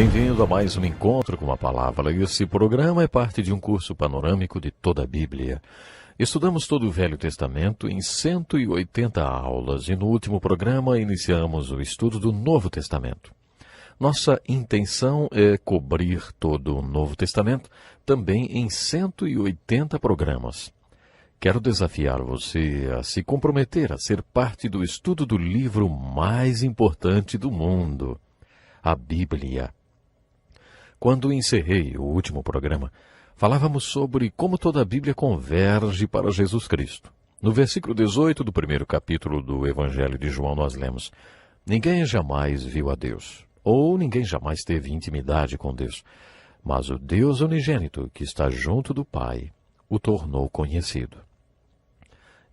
Bem-vindo a mais um encontro com a palavra. Esse programa é parte de um curso panorâmico de toda a Bíblia. Estudamos todo o Velho Testamento em 180 aulas e no último programa iniciamos o estudo do Novo Testamento. Nossa intenção é cobrir todo o Novo Testamento também em 180 programas. Quero desafiar você a se comprometer a ser parte do estudo do livro mais importante do mundo, a Bíblia. Quando encerrei o último programa, falávamos sobre como toda a Bíblia converge para Jesus Cristo. No versículo 18 do primeiro capítulo do Evangelho de João nós lemos: ninguém jamais viu a Deus, ou ninguém jamais teve intimidade com Deus, mas o Deus unigênito que está junto do Pai o tornou conhecido.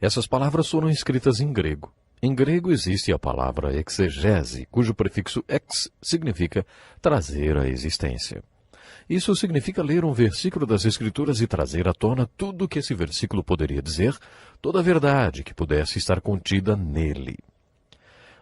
Essas palavras foram escritas em grego. Em grego existe a palavra exegese, cujo prefixo ex significa trazer à existência. Isso significa ler um versículo das Escrituras e trazer à tona tudo o que esse versículo poderia dizer, toda a verdade que pudesse estar contida nele.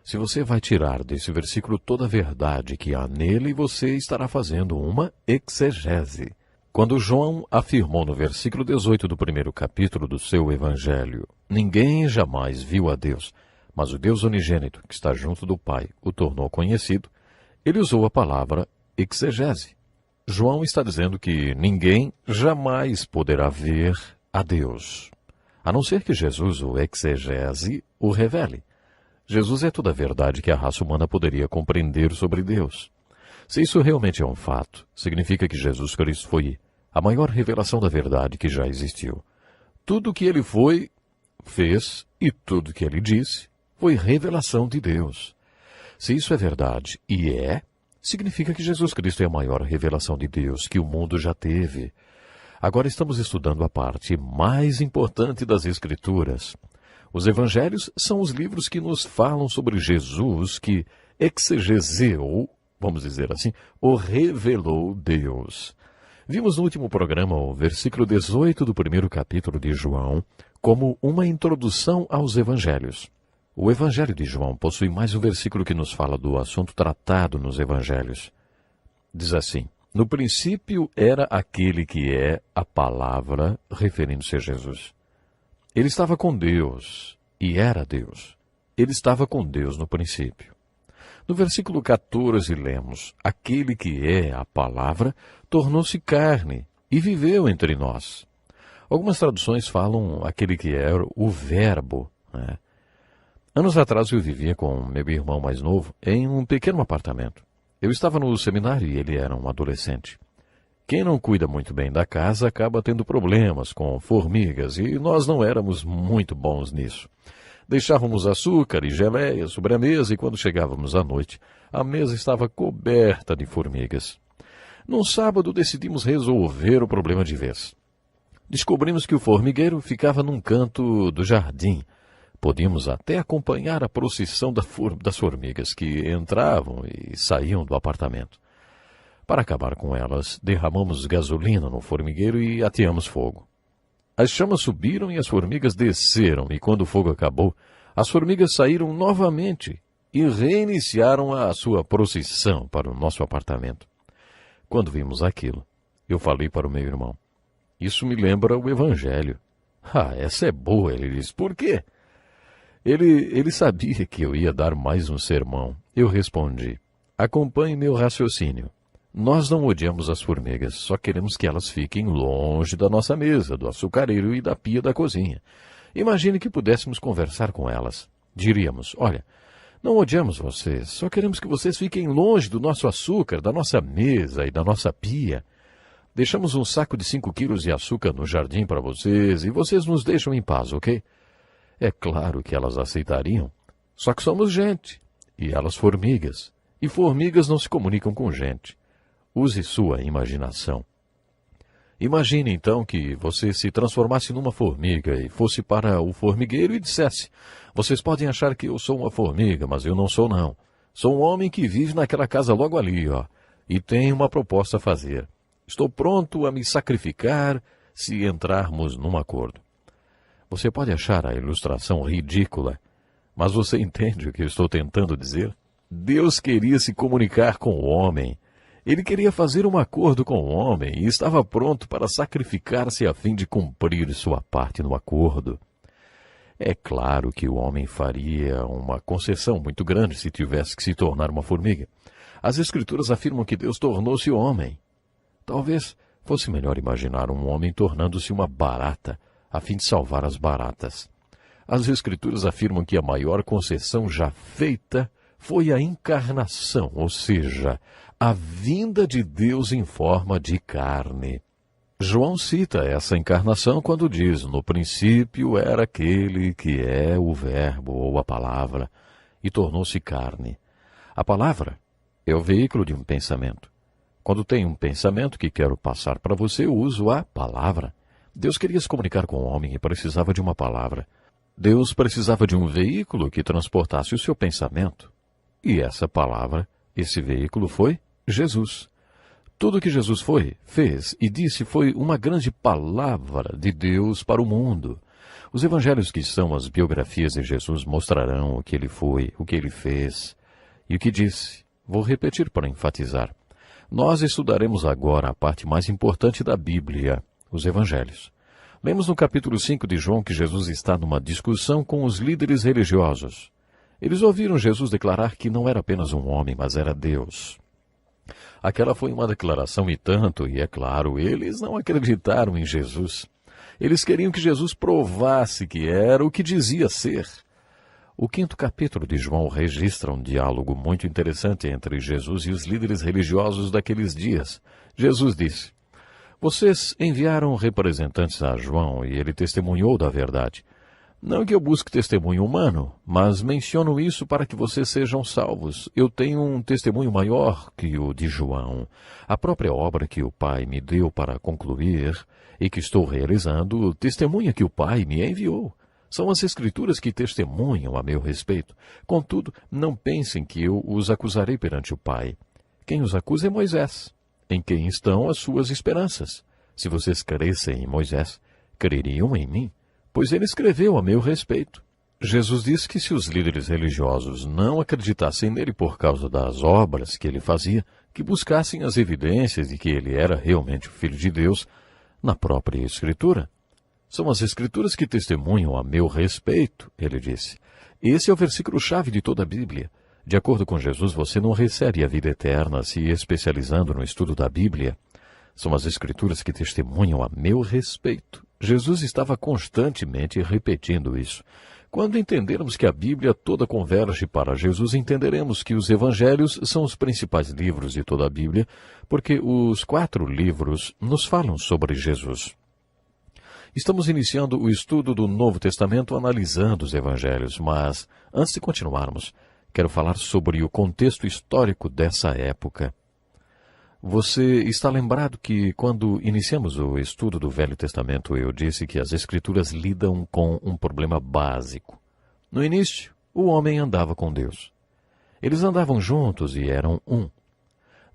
Se você vai tirar desse versículo toda a verdade que há nele, você estará fazendo uma exegese. Quando João afirmou no versículo 18 do primeiro capítulo do seu Evangelho: ninguém jamais viu a Deus, mas o Deus unigênito que está junto do Pai o tornou conhecido, ele usou a palavra exegese. João está dizendo que ninguém jamais poderá ver a Deus, a não ser que Jesus, o exegese, o revele. Jesus é toda a verdade que a raça humana poderia compreender sobre Deus. Se isso realmente é um fato, significa que Jesus Cristo foi a maior revelação da verdade que já existiu. Tudo o que ele foi, fez e tudo o que ele disse foi revelação de Deus. Se isso é verdade, e significa que Jesus Cristo é a maior revelação de Deus que o mundo já teve. Agora estamos estudando a parte mais importante das Escrituras. Os Evangelhos são os livros que nos falam sobre Jesus, que exegeseou, vamos dizer assim, o revelou Deus. Vimos no último programa o versículo 18 do primeiro capítulo de João como uma introdução aos Evangelhos. O Evangelho de João possui mais um versículo que nos fala do assunto tratado nos Evangelhos. Diz assim: no princípio era aquele que é a palavra, referindo-se a Jesus. Ele estava com Deus e era Deus. Ele estava com Deus no princípio. No versículo 14 lemos: aquele que é a palavra tornou-se carne e viveu entre nós. Algumas traduções falam aquele que era o verbo, né? Anos atrás eu vivia com meu irmão mais novo em um pequeno apartamento. Eu estava no seminário e ele era um adolescente. Quem não cuida muito bem da casa acaba tendo problemas com formigas e nós não éramos muito bons nisso. Deixávamos açúcar e geleia sobre a mesa e quando chegávamos à noite, a mesa estava coberta de formigas. Num sábado decidimos resolver o problema de vez. Descobrimos que o formigueiro ficava num canto do jardim. Podíamos até acompanhar a procissão das formigas que entravam e saíam do apartamento. Para acabar com elas, derramamos gasolina no formigueiro e ateamos fogo. As chamas subiram e as formigas desceram, e quando o fogo acabou, as formigas saíram novamente e reiniciaram a sua procissão para o nosso apartamento. Quando vimos aquilo, eu falei para o meu irmão: isso me lembra o Evangelho. Ah, essa é boa, ele disse. Por quê? Ele sabia que eu ia dar mais um sermão. Eu respondi: acompanhe meu raciocínio. Nós não odiamos as formigas, só queremos que elas fiquem longe da nossa mesa, do açucareiro e da pia da cozinha. Imagine que pudéssemos conversar com elas. Diríamos: olha, não odiamos vocês, só queremos que vocês fiquem longe do nosso açúcar, da nossa mesa e da nossa pia. Deixamos um saco de 5 quilos de açúcar no jardim para vocês e vocês nos deixam em paz, ok? É claro que elas aceitariam, só que somos gente, e elas formigas, e formigas não se comunicam com gente. Use sua imaginação. Imagine então que você se transformasse numa formiga e fosse para o formigueiro e dissesse: vocês podem achar que eu sou uma formiga, mas eu não sou não. Sou um homem que vive naquela casa logo ali, e tenho uma proposta a fazer. Estou pronto a me sacrificar se entrarmos num acordo. Você pode achar a ilustração ridícula, mas você entende o que eu estou tentando dizer? Deus queria se comunicar com o homem. Ele queria fazer um acordo com o homem e estava pronto para sacrificar-se a fim de cumprir sua parte no acordo. É claro que o homem faria uma concessão muito grande se tivesse que se tornar uma formiga. As Escrituras afirmam que Deus tornou-se homem. Talvez fosse melhor imaginar um homem tornando-se uma barata, a fim de salvar as baratas. As Escrituras afirmam que a maior concessão já feita foi a encarnação, ou seja, a vinda de Deus em forma de carne. João cita essa encarnação quando diz: no princípio era aquele que é o Verbo ou a Palavra, e tornou-se carne. A palavra é o veículo de um pensamento. Quando tenho um pensamento que quero passar para você, eu uso a palavra. Deus queria se comunicar com o homem e precisava de uma palavra. Deus precisava de um veículo que transportasse o seu pensamento. E essa palavra, esse veículo foi Jesus. Tudo que Jesus fez e disse foi uma grande palavra de Deus para o mundo. Os evangelhos, que são as biografias de Jesus, mostrarão o que ele foi, o que ele fez e o que disse. Vou repetir para enfatizar. Nós estudaremos agora a parte mais importante da Bíblia, os evangelhos. Lemos no capítulo 5 de João que Jesus está numa discussão com os líderes religiosos. Eles ouviram Jesus declarar que não era apenas um homem, mas era Deus. Aquela foi uma declaração e tanto, e é claro, eles não acreditaram em Jesus. Eles queriam que Jesus provasse que era o que dizia ser. O 5º capítulo de João registra um diálogo muito interessante entre Jesus e os líderes religiosos daqueles dias. Jesus disse: vocês enviaram representantes a João e ele testemunhou da verdade. Não que eu busque testemunho humano, mas menciono isso para que vocês sejam salvos. Eu tenho um testemunho maior que o de João. A própria obra que o Pai me deu para concluir e que estou realizando testemunha que o Pai me enviou. São as Escrituras que testemunham a meu respeito. Contudo, não pensem que eu os acusarei perante o Pai. Quem os acusa é Moisés, em quem estão as suas esperanças. Se vocês crescem em Moisés, creriam em mim, pois ele escreveu a meu respeito. Jesus disse que se os líderes religiosos não acreditassem nele por causa das obras que ele fazia, que buscassem as evidências de que ele era realmente o Filho de Deus na própria Escritura. São as Escrituras que testemunham a meu respeito, ele disse. Esse é o versículo-chave de toda a Bíblia. De acordo com Jesus, você não recebe a vida eterna se especializando no estudo da Bíblia. São as Escrituras que testemunham a meu respeito. Jesus estava constantemente repetindo isso. Quando entendermos que a Bíblia toda converge para Jesus, entenderemos que os Evangelhos são os principais livros de toda a Bíblia, porque os 4 livros nos falam sobre Jesus. Estamos iniciando o estudo do Novo Testamento analisando os Evangelhos, mas, antes de continuarmos, quero falar sobre o contexto histórico dessa época. Você está lembrado que, quando iniciamos o estudo do Velho Testamento, eu disse que as Escrituras lidam com um problema básico. No início, o homem andava com Deus. Eles andavam juntos e eram um.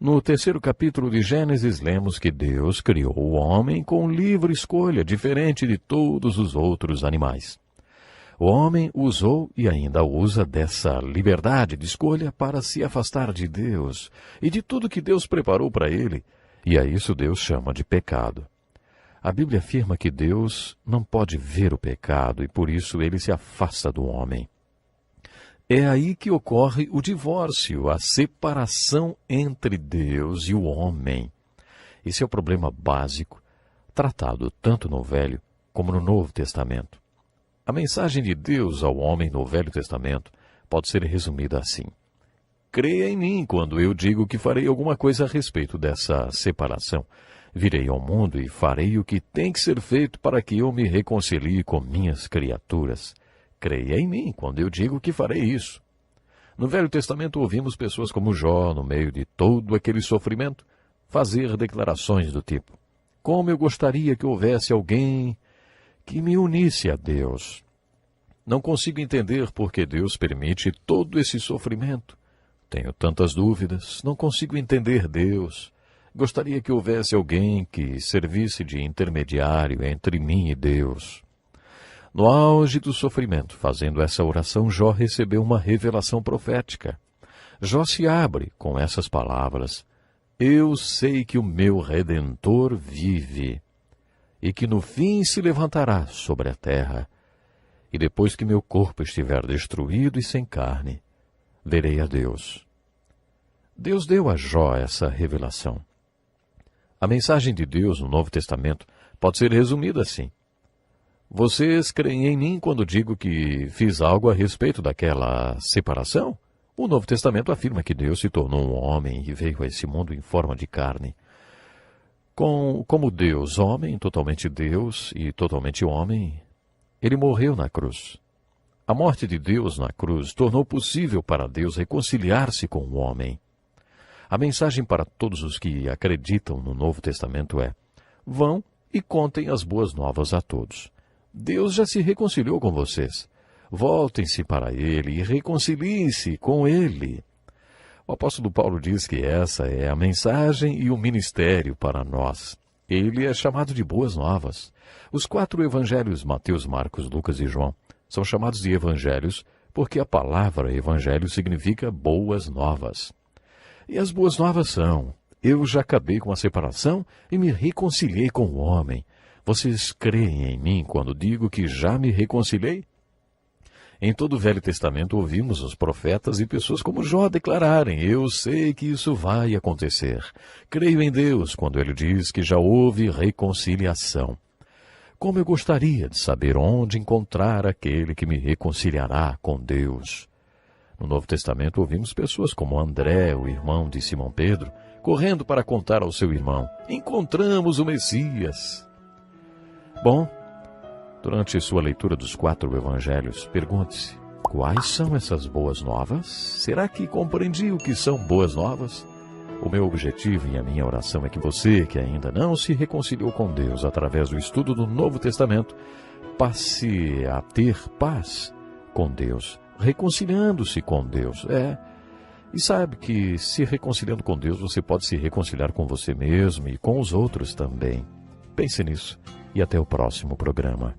No 3º capítulo de Gênesis, lemos que Deus criou o homem com livre escolha, diferente de todos os outros animais. O homem usou e ainda usa dessa liberdade de escolha para se afastar de Deus e de tudo que Deus preparou para ele, e a isso Deus chama de pecado. A Bíblia afirma que Deus não pode ver o pecado e por isso ele se afasta do homem. É aí que ocorre o divórcio, a separação entre Deus e o homem. Esse é o problema básico, tratado tanto no Velho como no Novo Testamento. A mensagem de Deus ao homem no Velho Testamento pode ser resumida assim: creia em mim quando eu digo que farei alguma coisa a respeito dessa separação. Virei ao mundo e farei o que tem que ser feito para que eu me reconcilie com minhas criaturas. Creia em mim quando eu digo que farei isso. No Velho Testamento ouvimos pessoas como Jó, no meio de todo aquele sofrimento, fazer declarações do tipo: como eu gostaria que houvesse alguém que me unisse a Deus. Não consigo entender por que Deus permite todo esse sofrimento. Tenho tantas dúvidas, não consigo entender Deus. Gostaria que houvesse alguém que servisse de intermediário entre mim e Deus. No auge do sofrimento, fazendo essa oração, Jó recebeu uma revelação profética. Jó se abre com essas palavras: Eu sei que o meu Redentor vive, e que no fim se levantará sobre a terra, e depois que meu corpo estiver destruído e sem carne, verei a Deus. Deus deu a Jó essa revelação. A mensagem de Deus no Novo Testamento pode ser resumida assim: vocês creem em mim quando digo que fiz algo a respeito daquela separação? O Novo Testamento afirma que Deus se tornou um homem e veio a esse mundo em forma de carne. Como Deus, homem, totalmente Deus e totalmente homem, ele morreu na cruz. A morte de Deus na cruz tornou possível para Deus reconciliar-se com o homem. A mensagem para todos os que acreditam no Novo Testamento é: vão e contem as boas novas a todos. Deus já se reconciliou com vocês. Voltem-se para Ele e reconciliem-se com Ele. O apóstolo Paulo diz que essa é a mensagem e o ministério para nós. Ele é chamado de boas novas. Os 4 evangelhos, Mateus, Marcos, Lucas e João, são chamados de evangelhos porque a palavra evangelho significa boas novas. E as boas novas são: eu já acabei com a separação e me reconciliei com o homem. Vocês creem em mim quando digo que já me reconciliei? Em todo o Velho Testamento ouvimos os profetas e pessoas como Jó declararem: eu sei que isso vai acontecer. Creio em Deus quando ele diz que já houve reconciliação. Como eu gostaria de saber onde encontrar aquele que me reconciliará com Deus. No Novo Testamento ouvimos pessoas como André, o irmão de Simão Pedro, correndo para contar ao seu irmão: encontramos o Messias. Bom, durante sua leitura dos 4 evangelhos, pergunte-se: quais são essas boas novas? Será que compreendi o que são boas novas? O meu objetivo e a minha oração é que você, que ainda não se reconciliou com Deus através do estudo do Novo Testamento, passe a ter paz com Deus, reconciliando-se com Deus. E sabe que se reconciliando com Deus, você pode se reconciliar com você mesmo e com os outros também. Pense nisso e até o próximo programa.